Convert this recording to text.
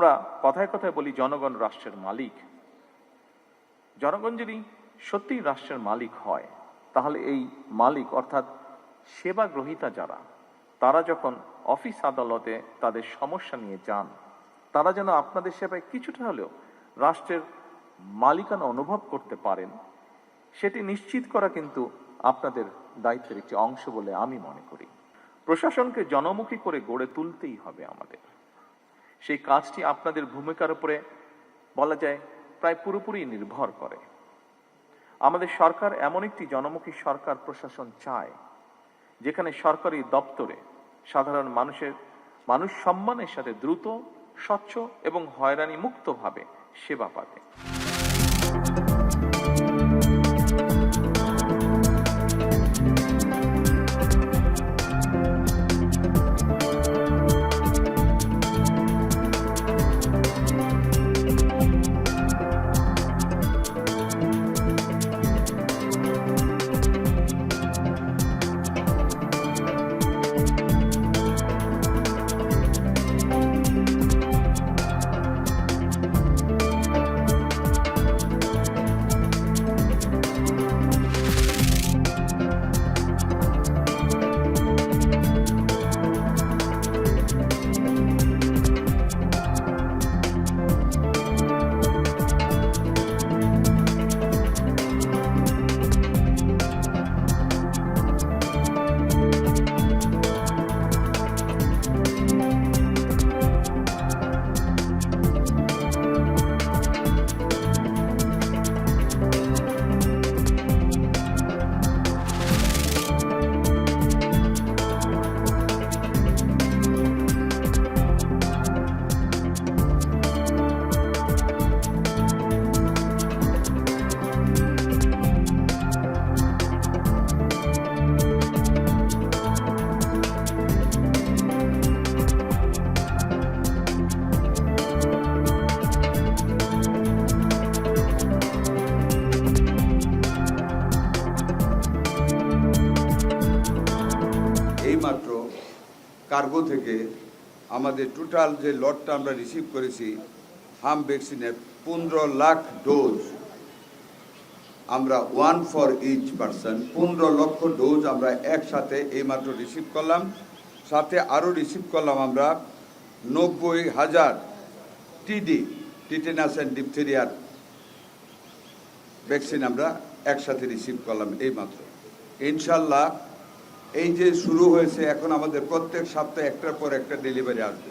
আমরা কথায় কথায় বলি জনগণ রাষ্ট্রের মালিক। জনগণ যদি সত্যিই রাষ্ট্রের মালিক হয়, তাহলে এই মালিক অর্থাৎ সেবা গ্রহীতা যারা, তারা যখন অফিস আদালতে তাদের সমস্যা নিয়ে যান, তারা যেন আপনাদের সেবায় কিছুটা হলেও রাষ্ট্রের মালিকানা অনুভব করতে পারেন, সেটি নিশ্চিত করা কিন্তু আপনাদের দায়িত্বের একটি অংশ বলে আমি মনে করি। প্রশাসনকে জনমুখী করে গড়ে তুলতেই হবে আমাদের। সেই কাজটি আপনাদের ভূমিকার উপরে বলা যায় প্রায় পুরোপুরি নির্ভর করে। আমাদের সরকার এমন একটি জনমুখী সরকার প্রশাসন চায়, যেখানে সরকারি দপ্তরে সাধারণ মানুষ সম্মানের সাথে দ্রুত, স্বচ্ছ এবং হয়রানি মুক্তভাবে সেবা পাবে। এইমাত্র কার্গো থেকে আমাদের টোটাল যে লটটা আমরা রিসিভ করেছি হাম ভ্যাকসিনের 15 লাখ ডোজ, আমরা 1 ফর ইচ পারসন 15 লক্ষ ডোজ আমরা একসাথে এইমাত্র রিসিভ করলাম। সাথে আরও রিসিভ করলাম আমরা 90,000 টিটেনাস অ্যান্ড ডিপথেরিয়ার ভ্যাকসিন আমরা একসাথে রিসিভ করলাম এইমাত্র। ইনশাল্লাহ এই যে শুরু হয়েছে, এখন আমাদের প্রত্যেক সপ্তাহে একটার পর একটা ডেলিভারি আসবে।